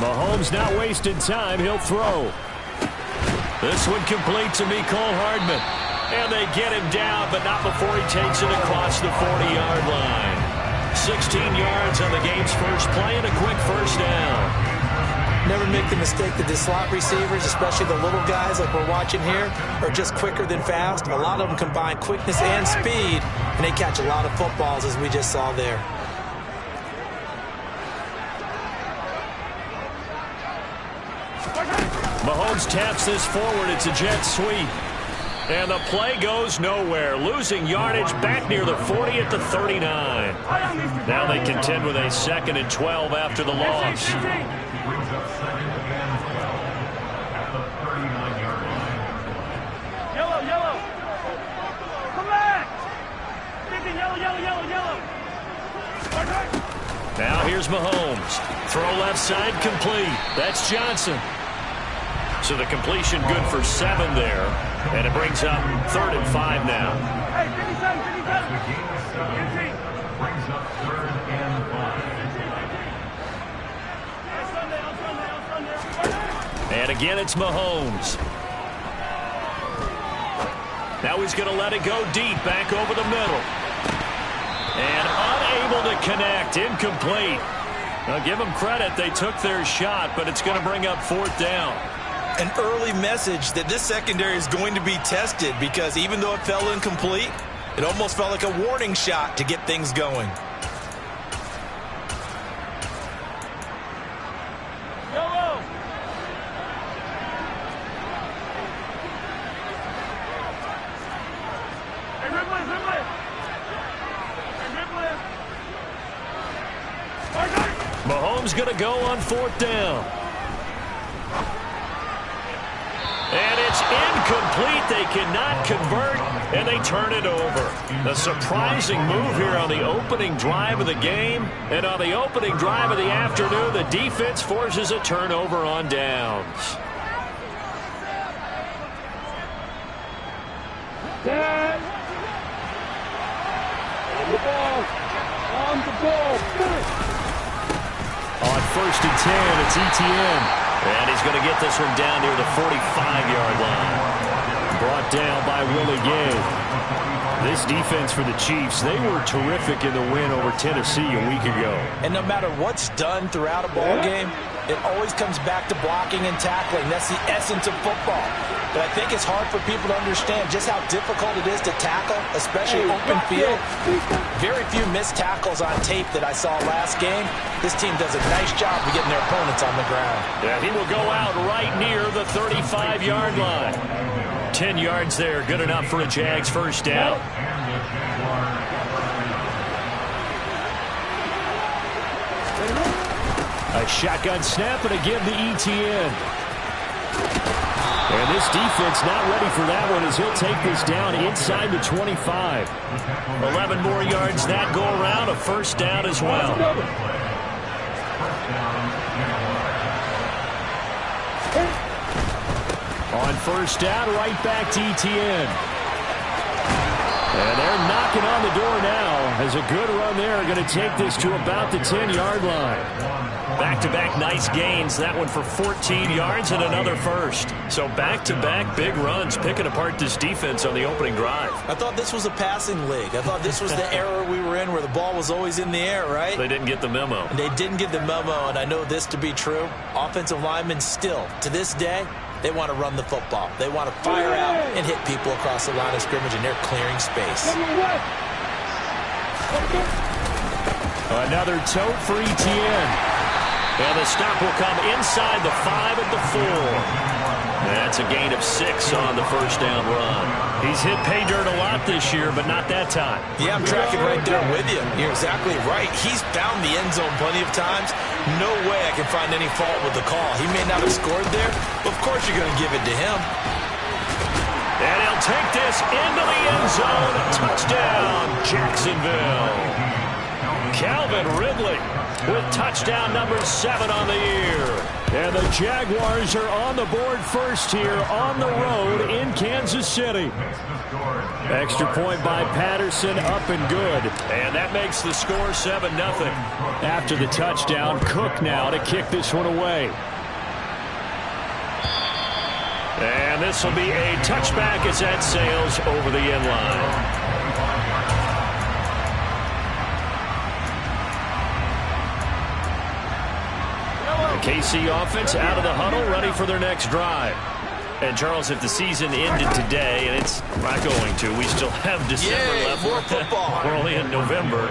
Mahomes not wasting time. He'll throw. This one complete to Mecole Hardman. And they get him down, but not before he takes it across the 40-yard line. 16 yards on the game's first play and a quick first down. Never make the mistake that the slot receivers, especially the little guys like we're watching here, are just quicker than fast. A lot of them combine quickness and speed, and they catch a lot of footballs, as we just saw there. Mahomes taps this forward. It's a jet sweep. And the play goes nowhere. Losing yardage back near the 40 at the 39. Now they contend with a 2nd and 12 after the loss. Now here's Mahomes. Throw left side complete. That's Johnson. So the completion good for 7 there. And it brings up 3rd and 5 now. Brings up 3rd and 5. And again it's Mahomes. Now he's going to let it go deep, back over the middle. And unable to connect, incomplete. Now give them credit, they took their shot, but it's going to bring up 4th down. An early message that this secondary is going to be tested, because even though it fell incomplete, it almost felt like a warning shot to get things going. Mahomes going to go on 4th down. And it's incomplete. They cannot convert, and they turn it over. A surprising move here on the opening drive of the game. And on the opening drive of the afternoon, the defense forces a turnover on downs. Dad. On the ball. On the ball. On 1st and 10, it's Etienne. And he's going to get this one down near the 45-yard line. Brought down by Willie Gay. This defense for the Chiefs, they were terrific in the win over Tennessee a week ago. And no matter what's done throughout a ball game, it always comes back to blocking and tackling. That's the essence of football. But I think it's hard for people to understand just how difficult it is to tackle, especially open field. Very few missed tackles on tape that I saw last game. This team does a nice job of getting their opponents on the ground. Yeah, he will go out right near the 35-yard line. 10 yards there, good enough for a Jags first down. A shotgun snap and again to Etienne. And this defense not ready for that one as he'll take this down inside the 25. 11 more yards that go around, a first down as well. On 1st down, right back to Etienne. And they're knocking on the door now as a good run there. Going to take this to about the 10-yard line. Back-to-back nice gains. That one for 14 yards and another first. So back-to-back big runs, picking apart this defense on the opening drive. I thought this was a passing league. I thought this was the era we were in where the ball was always in the air, right? They didn't get the memo. And they didn't get the memo, and I know this to be true. Offensive linemen still, to this day, they want to run the football. They want to fire out and hit people across the line of scrimmage, and they're clearing space. Another tote for Etienne. And the stop will come inside the 5 at the 4. That's a gain of 6 on the first down run. He's hit pay dirt a lot this year, but not that time. Yeah, I'm tracking right there with you. You're exactly right. He's found the end zone plenty of times. No way I can find any fault with the call. He may not have scored there, but of course you're going to give it to him. And he'll take this into the end zone. Touchdown, Jacksonville. Calvin Ridley with touchdown number 7 on the year. And the Jaguars are on the board first here on the road in Kansas City. Extra point by Patterson, up and good. And that makes the score 7-0. After the touchdown, Cook now to kick this one away. And this will be a touchback as that sails over the end line. KC offense out of the huddle, ready for their next drive. And, Charles, if the season ended today, and it's not going to, we still have December left. More football. We're only in November.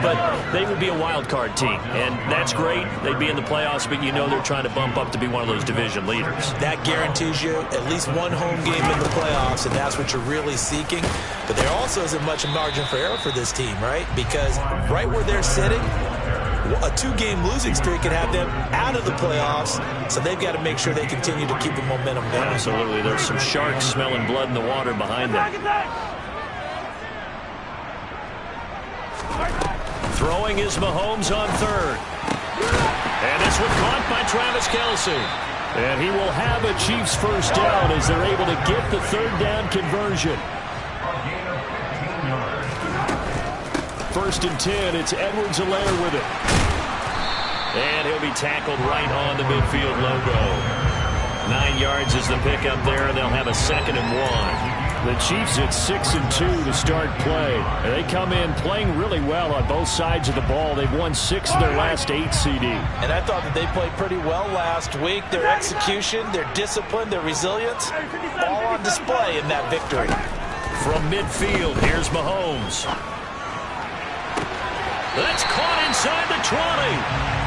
But they would be a wild card team, and that's great. They'd be in the playoffs, but you know they're trying to bump up to be one of those division leaders. That guarantees you at least one home game in the playoffs, and that's what you're really seeking. But there also isn't much margin for error for this team, right? Because right where they're sitting, a 2-game losing streak could have them out of the playoffs, so they've got to make sure they continue to keep the momentum going. Absolutely. There's some sharks smelling blood in the water behind them. Throwing is Mahomes on third. And this one caught by Travis Kelce. And he will have a Chiefs first down as they're able to get the third down conversion. First and 10, it's Edwards-Helaire with it. And he'll be tackled right on the midfield logo. 9 yards is the pickup there, and they'll have a 2nd and 1. The Chiefs at 6-2 to start play. And they come in playing really well on both sides of the ball. They've won 6 of their last 8, CD. And I thought that they played pretty well last week. Their execution, their discipline, their resilience, all on display in that victory. From midfield, here's Mahomes. That's caught inside the 20.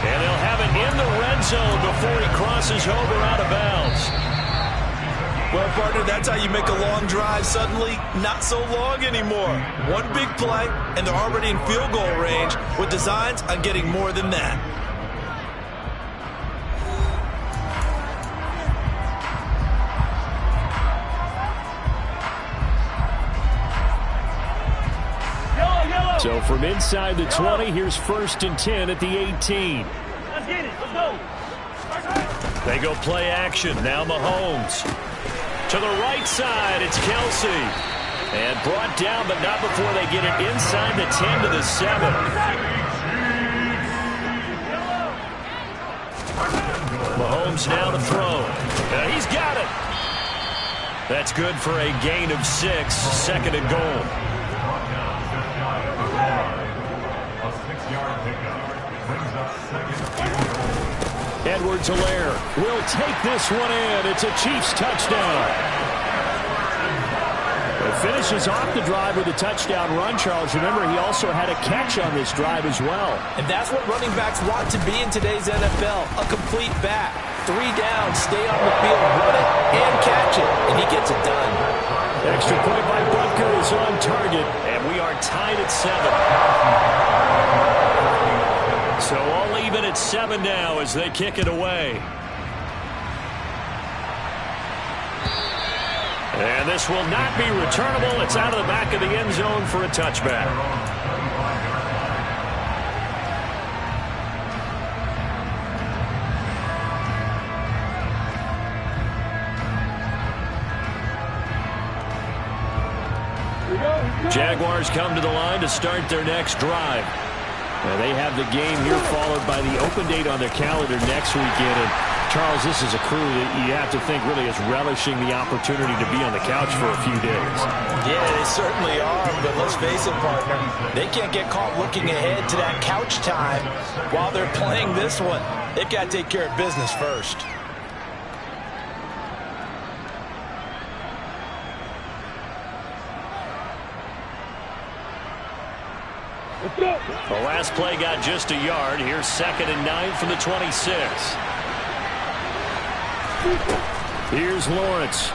And they'll have it in the red zone before he crosses over out of bounds. Well, partner, that's how you make a long drive suddenly not so long anymore. One big play, and they're already in field goal range with designs on getting more than that. So from inside the 20, here's 1st and 10 at the 18. Let's get it. Let's go. They go play action. Now Mahomes. To the right side, it's Kelce. And brought down, but not before they get it inside the 10 to the 7. Mahomes now to throw. He's got it. That's good for a gain of 6, 2nd and goal. Edwards-Helaire will take this one in. It's a Chiefs touchdown. It finishes off the drive with a touchdown run, Charles. Remember, he also had a catch on this drive as well. And that's what running backs want to be in today's NFL, a complete back. 3 down, stay on the field, run it, and catch it, and he gets it done. Extra point by Butker is on target, and we are tied at 7. So all even at 7 now as they kick it away. And this will not be returnable. It's out of the back of the end zone for a touchback. Jaguars come to the line to start their next drive. Now they have the game here followed by the open date on their calendar next weekend. And Charles, this is a crew that you have to think really is relishing the opportunity to be on the couch for a few days. Yeah, they certainly are, but let's face it, partner. They can't get caught looking ahead to that couch time while they're playing this one. They've got to take care of business first. The last play got just a yard. Here's 2nd and 9 from the 26. Here's Lawrence.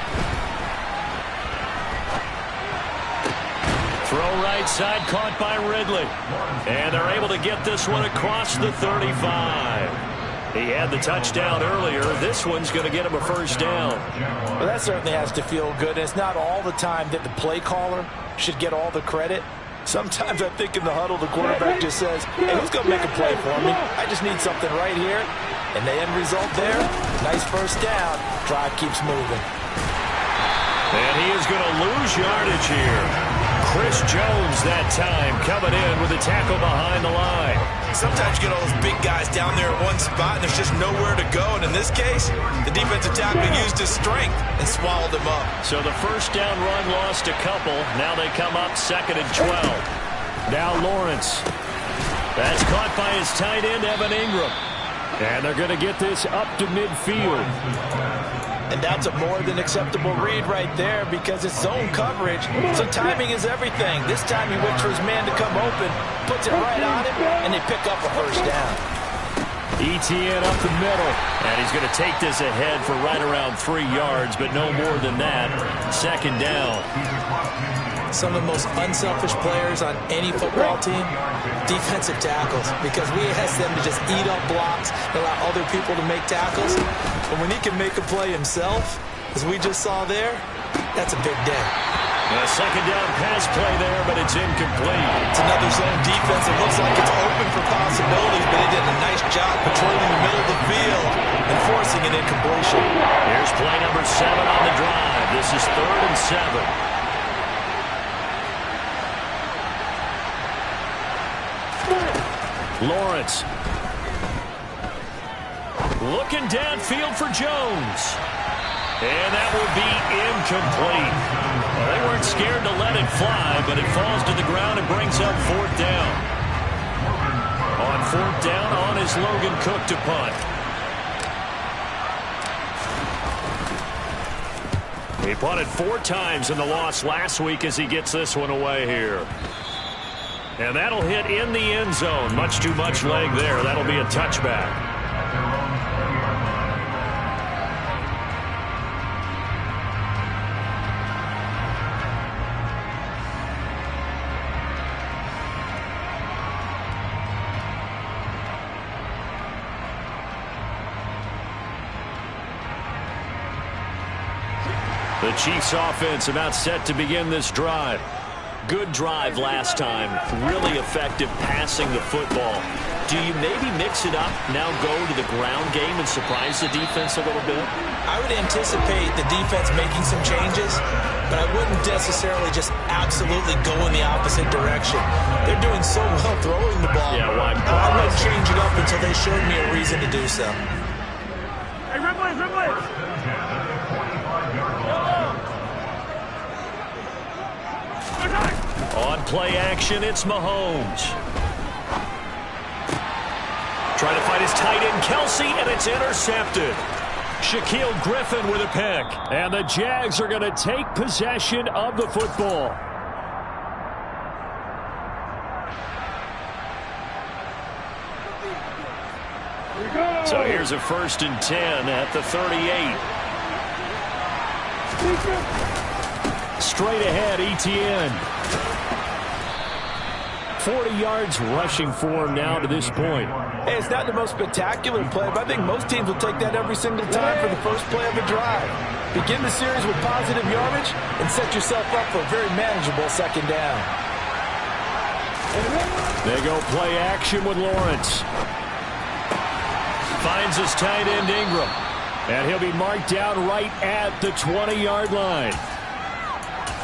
Throw right side, caught by Ridley. And they're able to get this one across the 35. He had the touchdown earlier. This one's going to get him a first down. Well, that certainly has to feel good. It's not all the time that the play caller should get all the credit. Sometimes I think in the huddle, the quarterback just says, hey, who's going to make a play for me? I just need something right here. And the end result there, nice first down. Drive keeps moving. And he is going to lose yardage here. Chris Jones that time coming in with a tackle behind the line. Sometimes you get all those big guys down there at one spot, and there's just nowhere to go. And in this case, the defensive tackle used his strength and swallowed him up. So the first down run lost a couple. Now they come up 2nd and 12. Now Lawrence. That's caught by his tight end, Evan Ingram. And they're going to get this up to midfield. And that's a more than acceptable read right there because it's zone coverage. So timing is everything. This time he waits for his man to come open, puts it right on him, and they pick up a first down. ETN up the middle. And he's going to take this ahead for right around 3 yards, but no more than that. 2nd down. Some of the most unselfish players on any football team, defensive tackles, because we ask them to just eat up blocks and allow other people to make tackles. But when he can make a play himself, as we just saw there, that's a big day. A 2nd down pass play there, but it's incomplete. It's another zone defense. It looks like it's open for possibilities, but they did a nice job patrolling the middle of the field and forcing an incompletion. Here's play number 7 on the drive. This is 3rd and 7. Lawrence. Looking downfield for Jones. And that will be incomplete. Well, they weren't scared to let it fly, but it falls to the ground and brings up 4th down. On 4th down, on is Logan Cook to punt. He punted 4 times in the loss last week as he gets this one away here. And that'll hit in the end zone. Much too much leg there. That'll be a touchback. The Chiefs offense about set to begin this drive. Good drive last time. Really effective passing the football. Do you maybe mix it up, now go to the ground game and surprise the defense a little bit? I would anticipate the defense making some changes, but I wouldn't necessarily just absolutely go in the opposite direction. They're doing so well throwing the ball. Yeah, well, I wouldn't change it up until they showed me a reason to do so. Hey, Ridley! On play action, it's Mahomes. Trying to find his tight end, Kelsey, and it's intercepted. Shaquille Griffin with a pick. And the Jags are going to take possession of the football. So here's a 1st and 10 at the 38. Straight ahead, ETN. 40 yards rushing for him now to this point. Hey, it's not the most spectacular play, but I think most teams will take that every single time for the first play of a drive. Begin the series with positive yardage and set yourself up for a very manageable 2nd down. They go play action with Lawrence. Finds his tight end Ingram. And he'll be marked down right at the 20-yard line.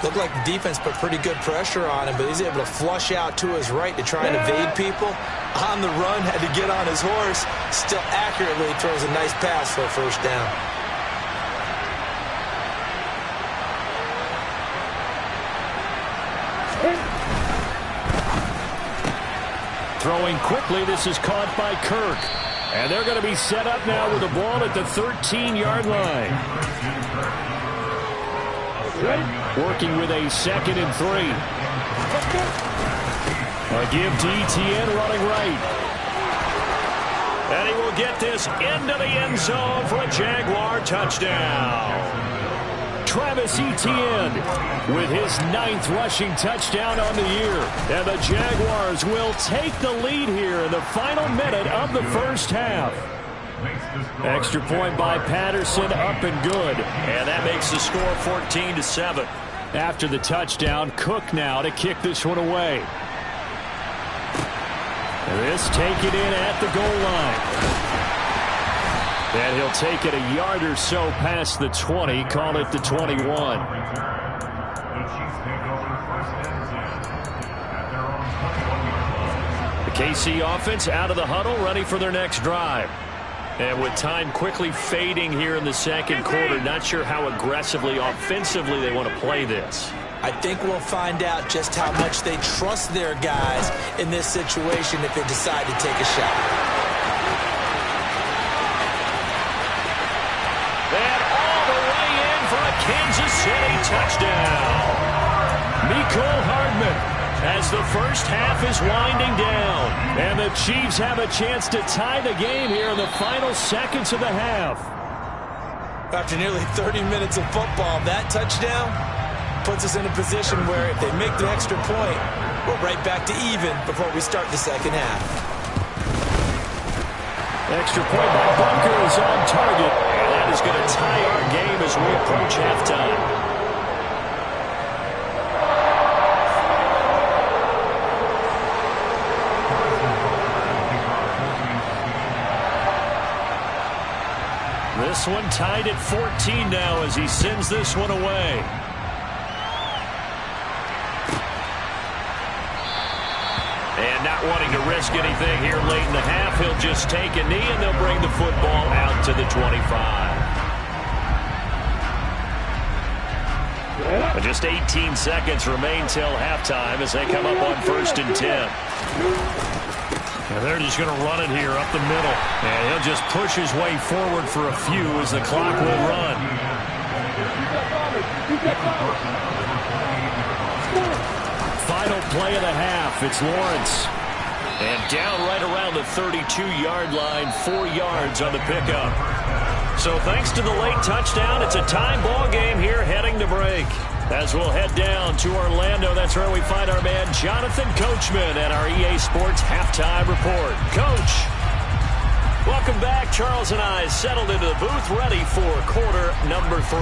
Looked like the defense put pretty good pressure on him, but he's able to flush out to his right to try and evade people. On the run, had to get on his horse. Still accurately throws a nice pass for a first down. Throwing quickly, this is caught by Kirk. And they're going to be set up now with the ball at the 13-yard line. Working with a 2nd and 3. A give to ETN running right. And he will get this into the end zone for a Jaguar touchdown. Travis Etienne with his 9th rushing touchdown on the year. And the Jaguars will take the lead here in the final minute of the first half. Extra point by Patterson, up and good. And that makes the score 14-7. After the touchdown, Cook now to kick this one away. This taken in at the goal line. And he'll take it a yard or so past the 20, call it the 21. KC offense out of the huddle, ready for their next drive. And with time quickly fading here in the second quarter, not sure how aggressively, offensively they want to play this. I think we'll find out just how much they trust their guys in this situation if they decide to take a shot. And all the way in for a Kansas City touchdown. Mecole Hardman, as the first half is winding down. And the Chiefs have a chance to tie the game here in the final seconds of the half. After nearly 30 minutes of football, that touchdown puts us in a position where if they make the extra point, we're right back to even before we start the second half. Extra point by Bunker is on target. And that is going to tie our game as we approach halftime. This one tied at 14 now as he sends this one away. And not wanting to risk anything here late in the half, he'll just take a knee and they'll bring the football out to the 25. But just 18 seconds remain till halftime as they come up on 1st and 10. And they're just going to run it here up the middle. And he'll just push his way forward for a few as the clock will run. Final play of the half. It's Lawrence. And down right around the 32-yard line, 4 yards on the pickup. So thanks to the late touchdown, it's a tie ball game here heading to break. As we'll head down to Orlando, that's where we find our man Jonathan Coachman at our EA Sports Halftime Report. Coach, welcome back. Charles and I settled into the booth, ready for quarter number 3.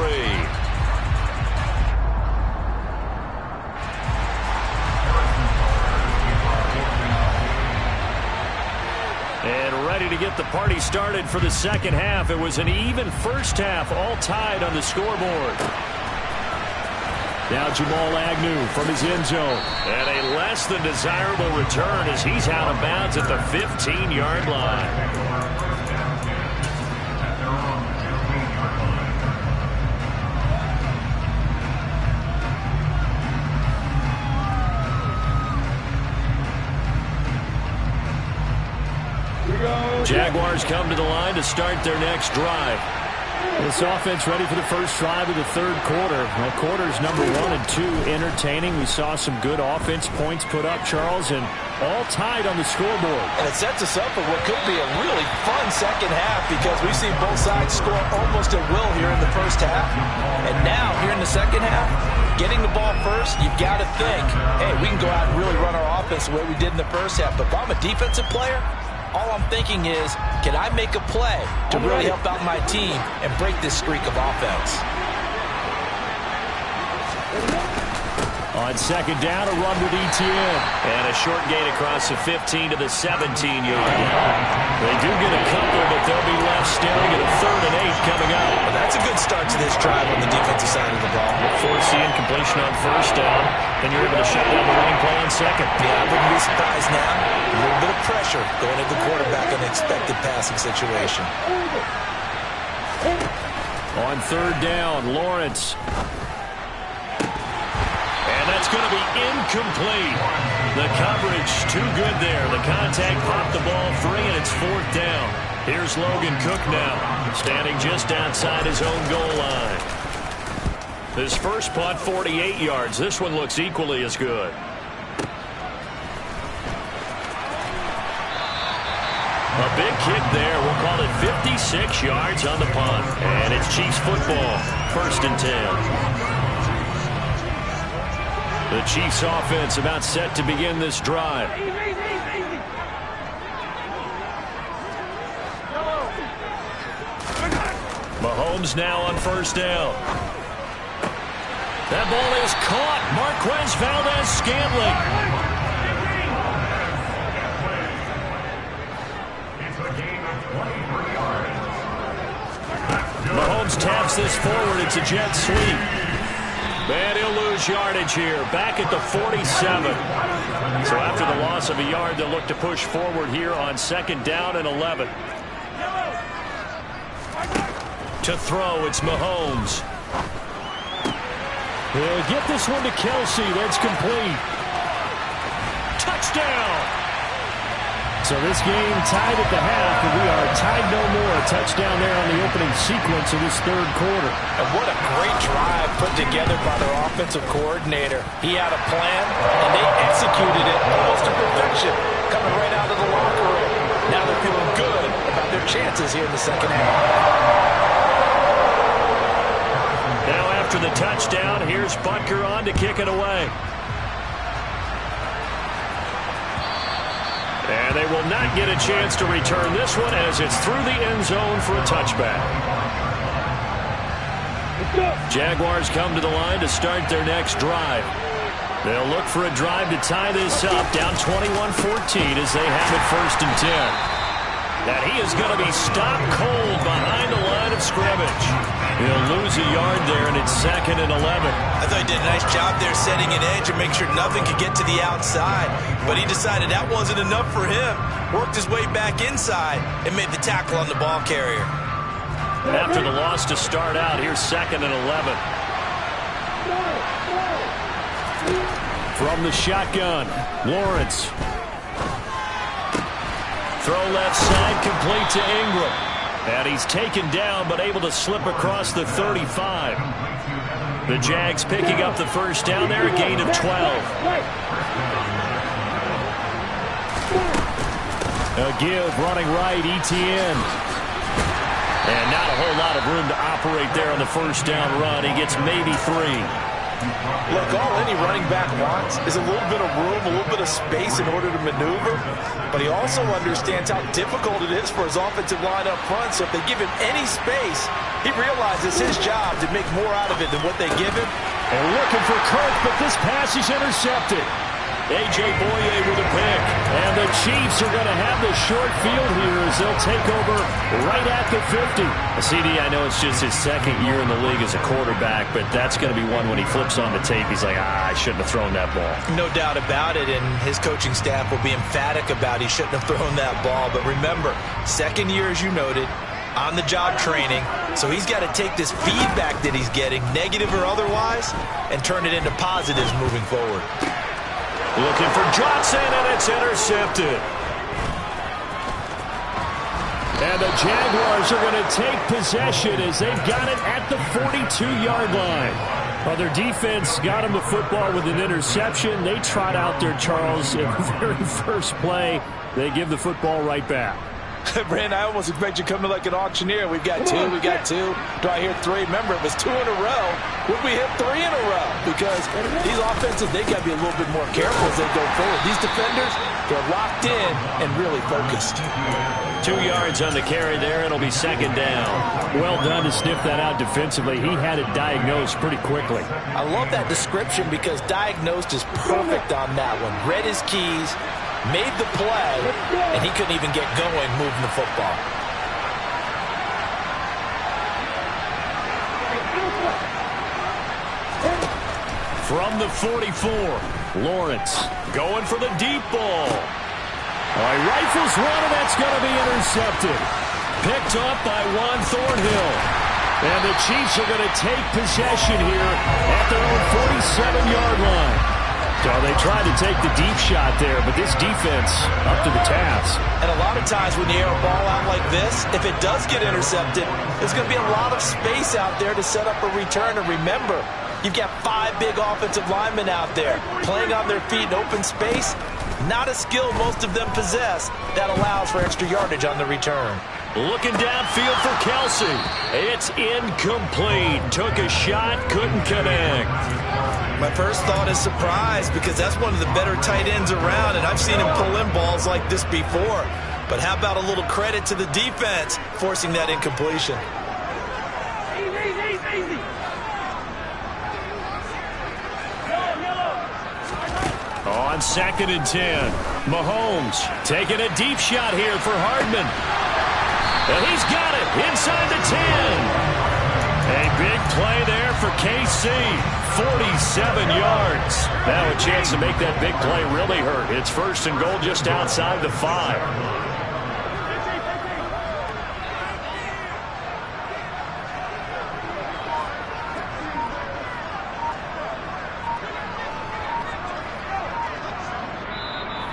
And ready to get the party started for the second half. It was an even first half, all tied on the scoreboard. Now Jamal Agnew from his end zone. And a less than desirable return as he's out of bounds at the 15-yard line. Jaguars come to the line to start their next drive. This offense ready for the first drive of the third quarter. Well, quarters number 1 and 2 entertaining. We saw some good offense points put up, Charles, and all tied on the scoreboard. And it sets us up for what could be a really fun second half because we've seen both sides score almost at will here in the first half. And now, here in the second half, getting the ball first, you've got to think, hey, we can go out and really run our offense the way we did in the first half. But if I'm a defensive player, all I'm thinking is, can I make a play to really help out my team and break this streak of offense? On second down, a run with Etienne. And a short gain across the 15 to the 17-yard line. They do get a couple, but they'll be left staring at a 3rd and 8 coming up. Well, that's a good start to this drive on the defensive side of the ball. Force the incompletion on first down, then you're able to shut down the running play on second. Yeah, I wouldn't be surprised now. A little bit of pressure going at the quarterback in an expected passing situation. On 3rd down, Lawrence. And that's going to be incomplete. The coverage too good there. The contact popped the ball free, and it's 4th down. Here's Logan Cook now, standing just outside his own goal line. His first punt, 48 yards. This one looks equally as good. A big kick there. We'll call it 56 yards on the punt. And it's Chiefs football, 1st and 10. The Chiefs offense about set to begin this drive. Mahomes now on 1st down. That ball is caught. Marquez Valdes-Scantling. Mahomes taps this forward. It's a jet sweep. And he'll lose yardage here, back at the 47. So after the loss of a yard, they'll look to push forward here on 2nd down and 11. To throw, it's Mahomes. He'll get this one to Kelsey. That's complete. Touchdown! So this game tied at the half, and we are tied no more. A touchdown there on the opening sequence of this 3rd quarter. And what a great drive put together by their offensive coordinator. He had a plan, and they executed it almost to perfection, coming right out of the locker room. Now they're feeling good about their chances here in the 2nd half. Now after the touchdown, here's Butker on to kick it away. And they will not get a chance to return this one as it's through the end zone for a touchback. Jaguars come to the line to start their next drive. They'll look for a drive to tie this up, down 21-14 as they have it 1st and 10. And he is going to be stopped cold behind the line of scrimmage. He'll lose a yard there, and it's 2nd and 11. I thought he did a nice job there setting an edge and make sure nothing could get to the outside. But he decided that wasn't enough for him. Worked his way back inside and made the tackle on the ball carrier. After the loss to start out, here's 2nd and 11. From the shotgun, Lawrence. Throw left side, complete to Ingram. And he's taken down, but able to slip across the 35. The Jags picking up the 1st down there, a gain of 12. A give, running right, Etienne. And not a whole lot of room to operate there on the 1st down run. He gets maybe 3. Look, all any running back wants is a little bit of room, a little bit of space in order to maneuver. But he also understands how difficult it is for his offensive line up front. So if they give him any space, he realizes his job to make more out of it than what they give him. And looking for Kirk, but this pass is intercepted. A.J. Boye with a pick. And the Chiefs are going to have the short field here as they'll take over right at the 50. CD, I know it's just his 2nd year in the league as a quarterback, but that's going to be one when he flips on the tape, he's like, I shouldn't have thrown that ball. No doubt about it, and his coaching staff will be emphatic about he shouldn't have thrown that ball. But remember, 2nd year, as you noted, on-the-job training, so he's got to take this feedback that he's getting, negative or otherwise, and turn it into positives moving forward. Looking for Johnson, and it's intercepted. And the Jaguars are going to take possession as they've got it at the 42-yard line. Well, their defense got him the football with an interception. They trot out there, Charles, in the very first play. They give the football right back. Brandon, I almost expect you to come to like an auctioneer. We've got 2, we got 2. Do I hear 3? Remember, it was 2 in a row. Would we hit 3 in a row? Because these offenses, they got to be a little bit more careful as they go forward. These defenders, they're locked in and really focused. 2 yards on the carry there. It'll be 2nd down. Well done to sniff that out defensively. He had it diagnosed pretty quickly. I love that description because diagnosed is perfect on that one. Read his keys, made the play, and he couldn't even get going moving the football. From the 44, Lawrence going for the deep ball. He rifles one, and that's going to be intercepted. Picked up by Juan Thornhill. And the Chiefs are going to take possession here at their own 47-yard line. So they tried to take the deep shot there, but this defense up to the task. And a lot of times when you air a ball out like this, if it does get intercepted, there's going to be a lot of space out there to set up a return. And remember, you've got 5 big offensive linemen out there playing on their feet in open space. Not a skill most of them possess that allows for extra yardage on the return. Looking downfield for Kelsey. It's incomplete. Took a shot, couldn't connect. My first thought is surprise because that's one of the better tight ends around, and I've seen him pull in balls like this before. But how about a little credit to the defense forcing that incompletion? Easy. On 2nd and 10, Mahomes taking a deep shot here for Hardman. And he's got it inside the 10. A big play there for KC. 47 yards. Now a chance to make that big play really hurt. It's first and goal just outside the 5.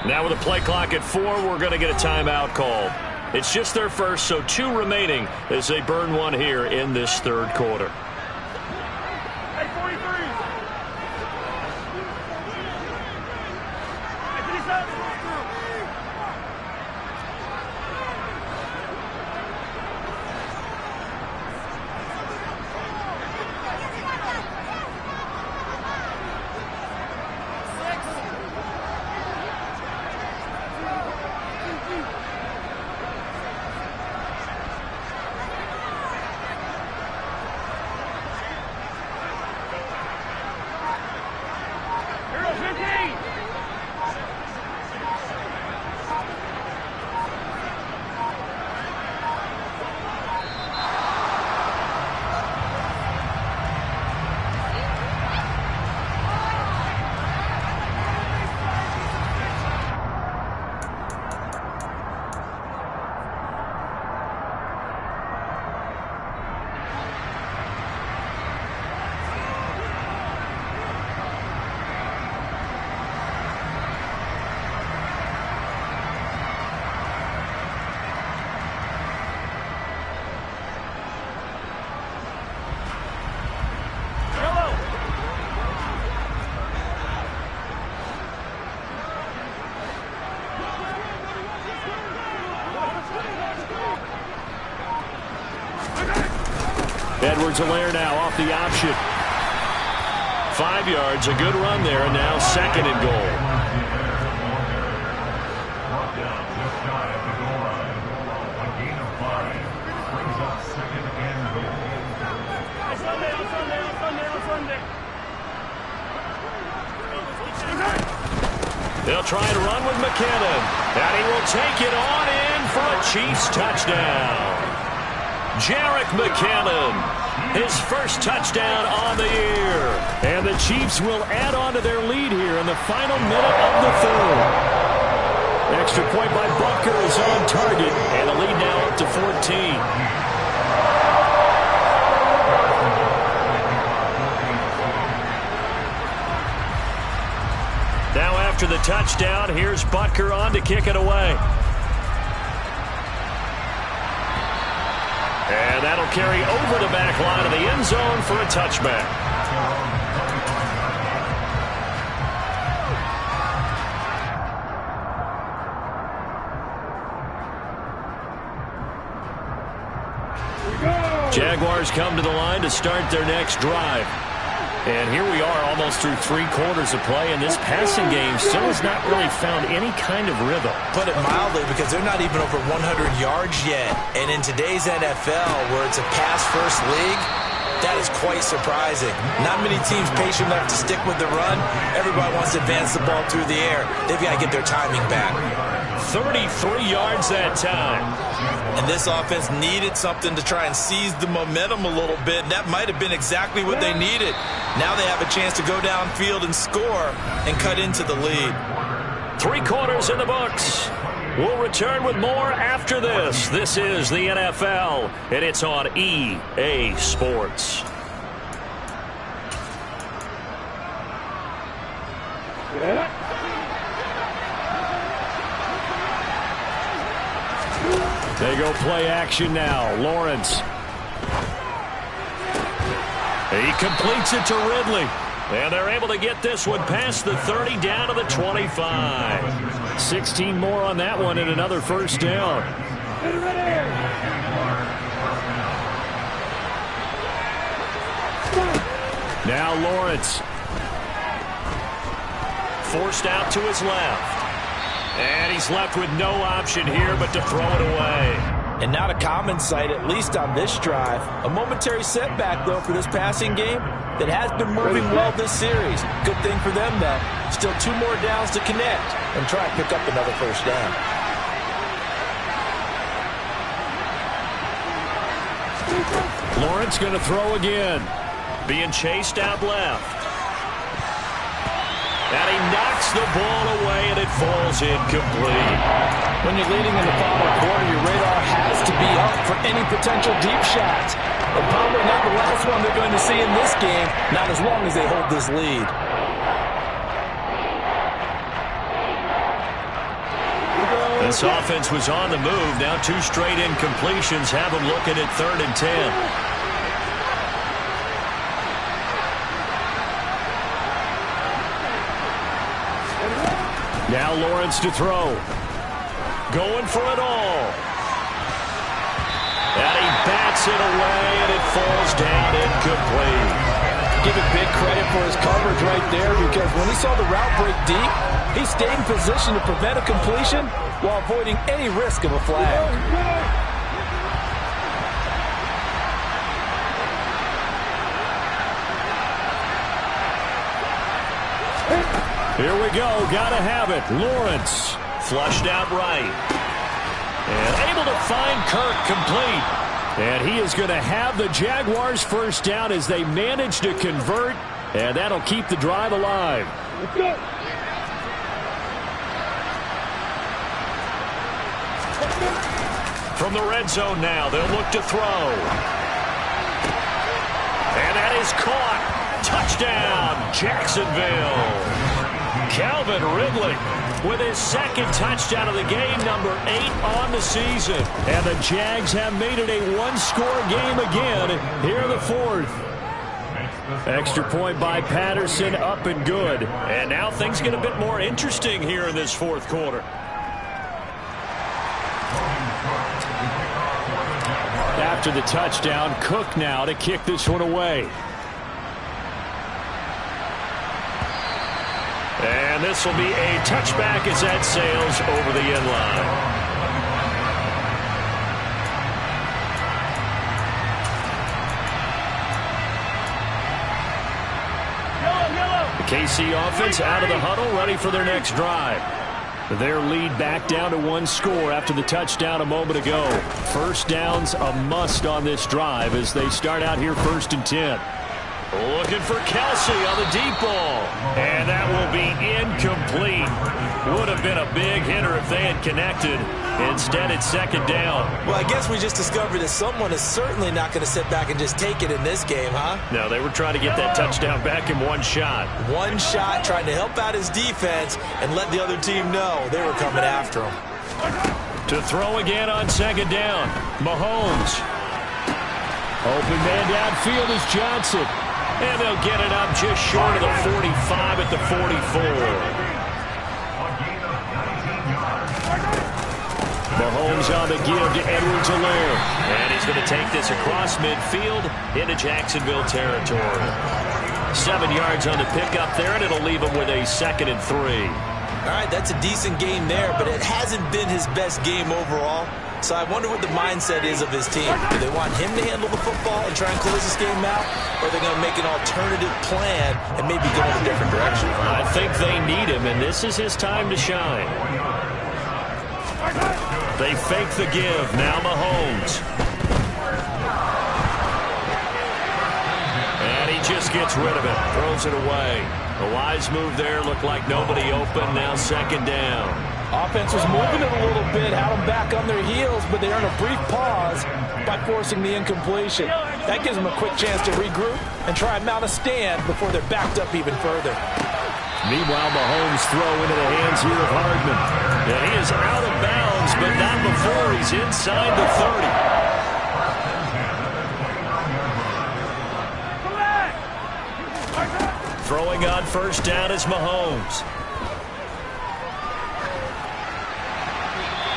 Now with a play clock at 4, we're going to get a timeout called. It's just their first, so 2 remaining as they burn one here in this third quarter. Edwards-Helaire now off the option. 5 yards, a good run there, and now second and goal. They'll try to run with McKinnon, and he will take it on in for a Chiefs touchdown. Jerick McKinnon, his first touchdown on the year. And the Chiefs will add on to their lead here in the final minute of the third. Extra point by Butker is on target, and the lead now up to 14. Now after the touchdown, here's Butker on to kick it away. And that'll carry over the back line of the end zone for a touchback. Jaguars come to the line to start their next drive. And here we are almost through 3 quarters of play, and this passing game still has not really found any kind of rhythm. Put it mildly, because they're not even over 100 yards yet. And in today's NFL, where it's a pass-first league, that is quite surprising. Not many teams patient enough to stick with the run. Everybody wants to advance the ball through the air. They've got to get their timing back. 33 yards that time. And this offense needed something to try and seize the momentum a little bit. And that might have been exactly what they needed. Now they have a chance to go downfield and score and cut into the lead. 3 quarters in the books. We'll return with more after this. This is the NFL, and it's on EA Sports. They go play action now. Lawrence. He completes it to Ridley. And they're able to get this one past the 30 down to the 25. 16 more on that one and another first down. Now Lawrence. Forced out to his left. And he's left with no option here but to throw it away. And not a common sight, at least on this drive. A momentary setback, though, for this passing game that has been moving well this series. Good thing for them, though. Still 2 more downs to connect and try and pick up another first down. Lawrence going to throw again. Being chased out left. And he knocks the ball away, and it falls incomplete. When you're leading in the final quarter, your radar has to be up for any potential deep shots. And probably not the last one they're going to see in this game, not as long as they hold this lead. This offense was on the move. Now 2 straight incompletions have them looking at 3rd and 10. Now Lawrence to throw. Going for it all. And he bats it away, and it falls down incomplete. Give it big credit for his coverage right there, because when he saw the route break deep, he stayed in position to prevent a completion while avoiding any risk of a flag. Here we go. Gotta have it. Lawrence flushed out right. And able to find Kirk complete. And he is going to have the Jaguars first down as they manage to convert. And that'll keep the drive alive. From the red zone now, they'll look to throw. And that is caught. Touchdown, Jacksonville. Calvin Ridley with his 2nd touchdown of the game, number 8 on the season. And the Jags have made it a 1-score game again here in the 4th. Extra point by Patterson, up and good. And now things get a bit more interesting here in this 4th quarter. After the touchdown, Cook now to kick this one away. And this will be a touchback as that sails over the end line. The KC offense out of the huddle, ready for their next drive. Their lead back down to 1 score after the touchdown a moment ago. First down's a must on this drive as they start out here 1st and 10. Looking for Kelsey on the deep ball. And that will be incomplete. Would have been a big hitter if they had connected. Instead, it's 2nd down. Well, I guess we just discovered that someone is certainly not going to sit back and just take it in this game, huh? No, they were trying to get that touchdown back in 1 shot. 1 shot, trying to help out his defense and let the other team know they were coming after him. To throw again on 2nd down. Mahomes. Open man downfield is Johnson. And they'll get it up just short of the 45 at the 44. Mahomes on the give to Edwards-Helaire. And he's going to take this across midfield into Jacksonville territory. 7 yards on the pickup there, and it'll leave him with a 2nd and 3. All right, that's a decent game there, but it hasn't been his best game overall. So I wonder what the mindset is of his team. Do they want him to handle the football and try and close this game out? Or are they going to make an alternative plan and maybe go in a different direction? I think they need him, and this is his time to shine. They fake the give. Now Mahomes. And he just gets rid of it. Throws it away. A wise move there. Looked like nobody open. Now 2nd down. Offense was moving it a little bit, had them back on their heels, but they earned a brief pause by forcing the incompletion. That gives them a quick chance to regroup and try and mount a stand before they're backed up even further. Meanwhile, Mahomes throw into the hands here of Hardman. And he is out of bounds, but not before he's inside the 30. Throwing on 1st down is Mahomes.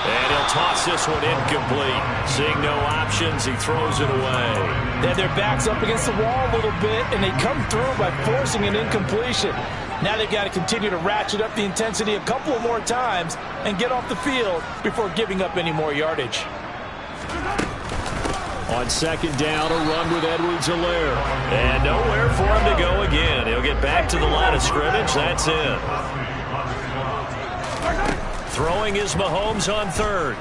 And he'll toss this one incomplete. Seeing no options, he throws it away. They had their backs up against the wall a little bit, and they come through by forcing an incompletion. Now they've got to continue to ratchet up the intensity a couple of more times and get off the field before giving up any more yardage. On 2nd down, a run with Edwards-Helaire. And nowhere for him to go again. He'll get back to the line of scrimmage. That's it. Throwing is Mahomes on 3rd.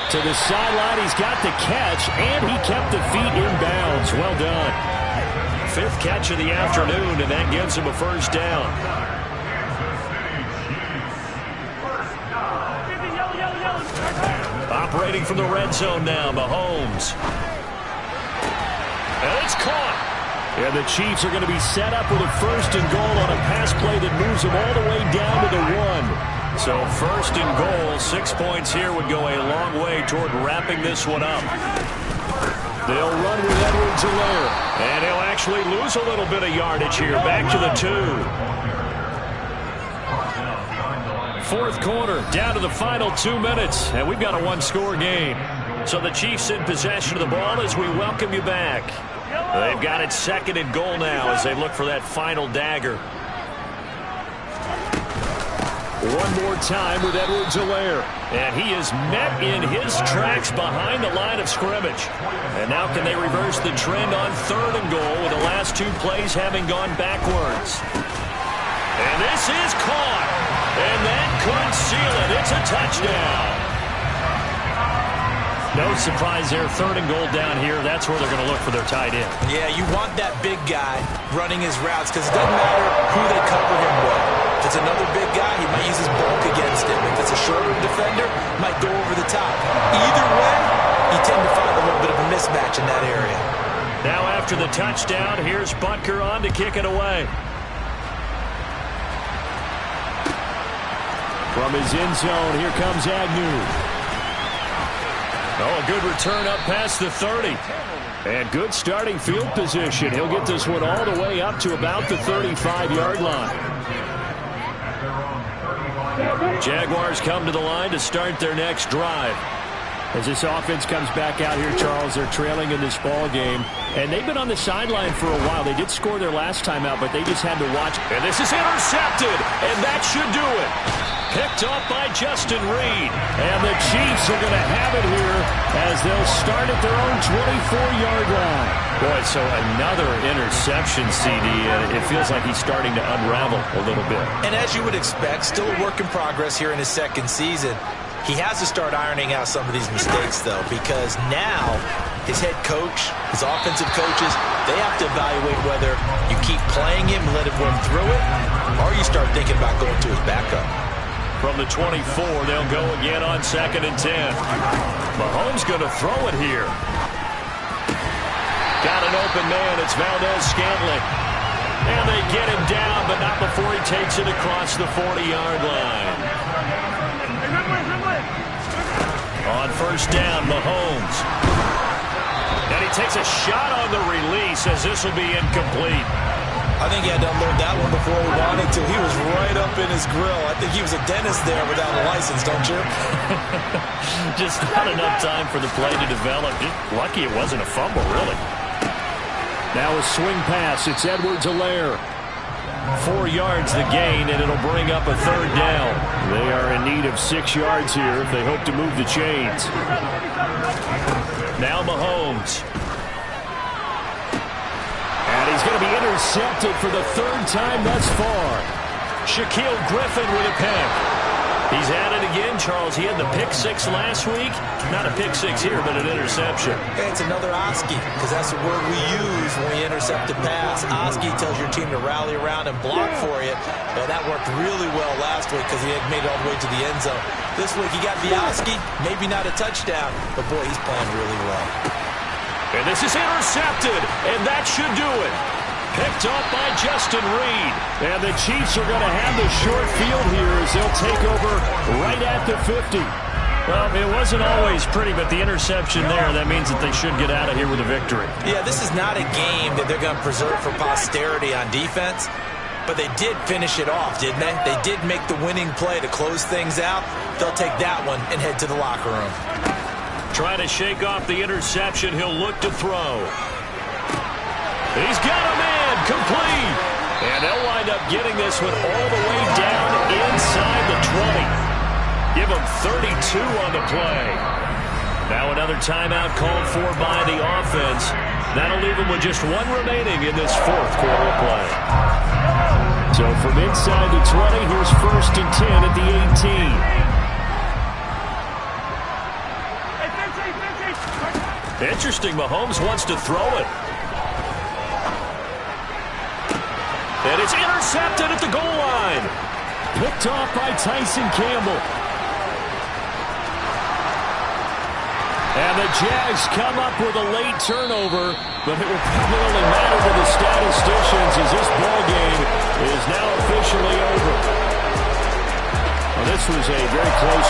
To the sideline, he's got the catch, and he kept the feet in bounds. Well done. 5th catch of the afternoon, and that gives him a first down. Operating from the red zone now, Mahomes. And it's caught. And the Chiefs are going to be set up with a 1st and goal on a pass play that moves them all the way down to the 1. So 1st and goal, 6 points here would go a long way toward wrapping this one up. They'll run with Edwards-Helaire. And he'll actually lose a little bit of yardage here. Back to the 2. 4th quarter, down to the final 2 minutes. And we've got a 1-score game. So the Chiefs in possession of the ball as we welcome you back. They've got it 2nd and goal now as they look for that final dagger. One more time with Edwards-Helaire. And he is met in his tracks behind the line of scrimmage. And now can they reverse the trend on 3rd and goal with the last 2 plays having gone backwards. And this is caught. And that could seal it. It's a touchdown. No surprise there. 3rd and goal down here. That's where they're going to look for their tight end. Yeah, you want that big guy running his routes because it doesn't matter who they cover him with. If it's another big guy, he might use his bulk against him. If it's a shorter defender, he might go over the top. Either way, you tend to find a little bit of a mismatch in that area. Now after the touchdown, here's Butker on to kick it away. From his end zone, here comes Agnew. Oh, a good return up past the 30. And good starting field position. He'll get this one all the way up to about the 35-yard line. Jaguars come to the line to start their next drive. As this offense comes back out here, Charles, they're trailing in this ball game. And they've been on the sideline for a while. They did score their last time out, but they just had to watch. And this is intercepted, and that should do it. Picked off by Justin Reed. And the Chiefs are going to have it here as they'll start at their own 24-yard line. Boy, so another interception, CD, and it feels like he's starting to unravel a little bit. And as you would expect, still a work in progress here in his 2nd season. He has to start ironing out some of these mistakes, though, because now his head coach, his offensive coaches, they have to evaluate whether you keep playing him and let him run through it, or you start thinking about going to his backup. From the 24, they'll go again on 2nd and 10. Mahomes going to throw it here. Got an open man. It's Valdez-Scantling. And they get him down, but not before he takes it across the 40-yard line. On 1st down, Mahomes. And he takes a shot on the release as this will be incomplete. I think he had to unload that one before he wanted to. He was right up in his grill. I think he was a dentist there without a license, don't you? Just not enough time for the play to develop. Just lucky it wasn't a fumble, really. Now a swing pass. It's Edwards-Helaire. 4 yards the gain, and it'll bring up a 3rd down. They are in need of 6 yards here if they hope to move the chains. Now Mahomes. And he's going to be intercepted for the 3rd time thus far. Shaquill Griffin with a pick. He's at it again, Charles. He had the pick 6 last week. Not a pick 6 here, but an interception. Hey, it's another Oski, because that's the word we use when we intercept a pass. Oski tells your team to rally around and block for you. But that worked really well last week because he had made it all the way to the end zone. This week he got the Oski, maybe not a touchdown, but boy, he's playing really well. And this is intercepted, and that should do it. Picked off by Justin Reed. And the Chiefs are going to have the short field here as they'll take over right at the 50. Well, it wasn't always pretty, but the interception there, that means that they should get out of here with a victory. Yeah, this is not a game that they're going to preserve for posterity on defense, but they did finish it off, didn't they? They did make the winning play to close things out. They'll take that one and head to the locker room. Trying to shake off the interception, he'll look to throw. He's got a man, complete. And they'll wind up getting this one all the way down inside the 20. Give him 32 on the play. Now another timeout called for by the offense. That'll leave him with just 1 remaining in this 4th quarter play. So from inside the 20, here's 1st and 10 at the 18. Interesting, Mahomes wants to throw it. And it's intercepted at the goal line. Picked off by Tyson Campbell. And the Jags come up with a late turnover, but it will probably only matter to the statisticians as this ball game is now officially over. Well, this was a very close